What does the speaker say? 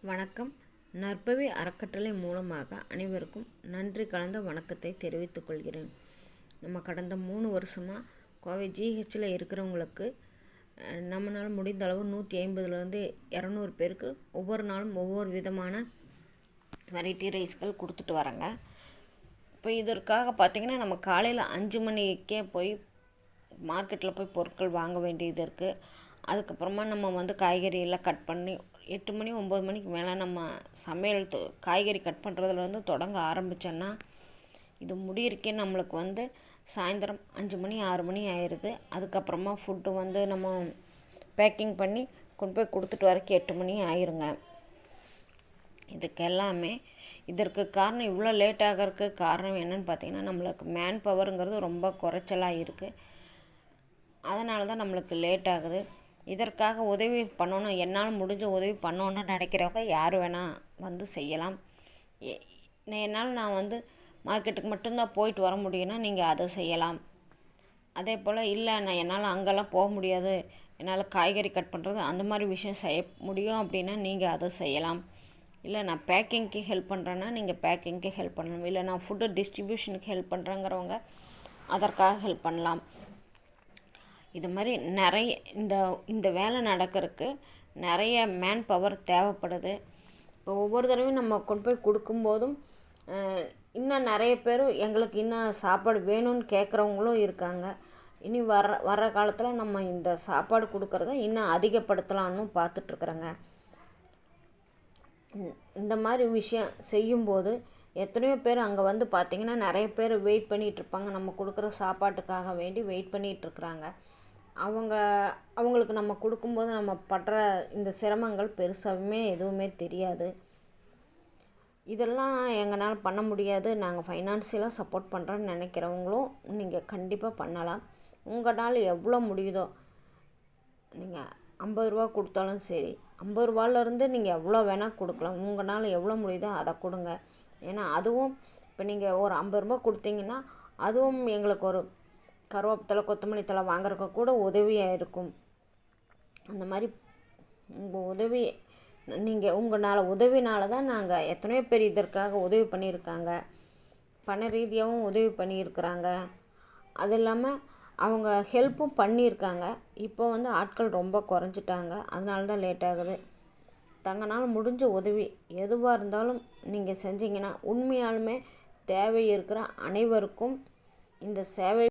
வணக்கம். நற்பவி அறக்கட்டளை மூலமாக அனைவருக்கும் நன்றி கலந்த வணக்கத்தை தெரிவித்துக் கொள்கிறேன். நம்ம கடந்த 3 வருஷமாக கோவை ஜிஹெச்சில் இருக்கிறவங்களுக்கு நம்மளால் முடிந்த அளவு 150லேருந்து 200 பேருக்கு ஒவ்வொரு நாளும் ஒவ்வொரு விதமான வெரைட்டி ரைஸ்கள் கொடுத்துட்டு வராங்க. இப்போ இதற்காக பார்த்திங்கன்னா நம்ம காலையில் 5 மணிக்கே போய் மார்க்கெட்டில் போய் பொருட்கள் வாங்க வேண்டியது இருக்குது. அதுக்கப்புறமா நம்ம காய்கறி எல்லாம் கட் பண்ணி 8 மணி 9 மணிக்கு மேலே நம்ம சமையல் காய்கறி கட் பண்ணுறதுலேருந்து தொடங்க ஆரம்பித்தோன்னா இது முடியிருக்கே நம்மளுக்கு சாயந்தரம் 5 மணி 6 மணி ஆயிடுது. அதுக்கப்புறமா ஃபுட்டு நம்ம பேக்கிங் பண்ணி கொண்டு போய் கொடுத்துட்டு வரைக்கும் 8 மணி ஆயிருங்க. இதுக்கெல்லாமே இதற்கு காரணம் இவ்வளோ லேட் ஆகிறதுக்கு காரணம் என்னென்னு பார்த்திங்கன்னா நம்மளுக்கு மேன் பவருங்கிறது ரொம்ப குறைச்சலாக இருக்குது. அதனால தான் நம்மளுக்கு லேட் ஆகுது. இதற்காக உதவி பண்ணணும், என்னால் முடிஞ்ச உதவி பண்ணணுன்னு நினைக்கிறவங்க யார் வேணால் செய்யலாம். என்னால் நான் மார்க்கெட்டுக்கு மட்டும்தான் போயிட்டு வர முடியும்னா நீங்கள் அதை செய்யலாம். அதே போல் இல்லை என்னால் அங்கெல்லாம் போக முடியாது, என்னால் காய்கறி கட் பண்ணுறது அந்த மாதிரி விஷயம் செய்ய முடியும் அப்படின்னா நீங்கள் அதை செய்யலாம். இல்லை நான் பேக்கிங்க்கு ஹெல்ப் பண்ணுறேன்னா நீங்கள் பேக்கிங்க்கு ஹெல்ப் பண்ணலாம். இல்லை நான் ஃபுட்டு டிஸ்ட்ரிபியூஷனுக்கு ஹெல்ப் பண்ணுறேங்கிறவங்க அதற்காக ஹெல்ப் பண்ணலாம். இது மாதிரி நிறைய இந்த வேலை நடக்கிறதுக்கு நிறைய மேன் பவர் தேவைப்படுது. இப்போ ஒவ்வொரு தடவையும் நம்ம கொண்டு போய் கொடுக்கும்போதும் இன்னும் நிறைய பேர் எங்களுக்கு இன்னும் சாப்பாடு வேணும்னு கேட்குறவங்களும் இருக்காங்க. இனி வர்ற காலத்தில் நம்ம இந்த சாப்பாடு கொடுக்குறத இன்னும் அதிகப்படுத்தலான்னு பார்த்துட்ருக்குறேங்க. இந்த மாதிரி விஷயம் செய்யும்போது எத்தனையோ பேர் அங்கே பார்த்திங்கன்னா நிறைய பேர் வெயிட் பண்ணிகிட்ருப்பாங்க. நம்ம கொடுக்குற சாப்பாட்டுக்காக வேண்டி வெயிட் பண்ணிகிட்ருக்குறாங்க. அவங்களுக்கு நம்ம கொடுக்கும்போது நம்ம படுற இந்த சிரமங்கள் பெருசாகவுமே எதுவுமே தெரியாது. இதெல்லாம் எங்களால் பண்ண முடியாது, நாங்கள் ஃபைனான்சியலாக சப்போர்ட் பண்ணுறோன்னு நினைக்கிறவங்களும் நீங்கள் கண்டிப்பாக பண்ணலாம். உங்களால் எவ்வளோ முடியுதோ நீங்கள் 50 ரூபா கொடுத்தாலும் சரி, 50 ரூபாலேருந்து நீங்கள் எவ்வளோ வேணால் கொடுக்கலாம். உங்களால் எவ்வளோ முடியுதோ அதை கொடுங்க. ஏன்னா அதுவும் இப்போ நீங்கள் ஒரு 50 ரூபா கொடுத்தீங்கன்னா அதுவும் எங்களுக்கு ஒரு கருவேப்பிலை கொத்தமல்லி தழை வாங்குறதுக்கு கூட உதவியாக இருக்கும். அந்த மாதிரி உங்கள் உதவி உதவினால தான் நாங்கள் எத்தனையோ பேர் இதற்காக உதவி பண்ணியிருக்காங்க, பண ரீதியாகவும் உதவி பண்ணியிருக்கிறாங்க. அது இல்லாமல் அவங்க ஹெல்ப்பும் பண்ணியிருக்காங்க. இப்போ ஆட்கள் ரொம்ப குறைஞ்சிட்டாங்க, அதனால தான் லேட் ஆகுது. தங்களால் முடிஞ்ச உதவி எதுவாக இருந்தாலும் நீங்கள் செஞ்சீங்கன்னா உண்மையாலுமே தேவை இருக்கிற அனைவருக்கும் இந்த சேவை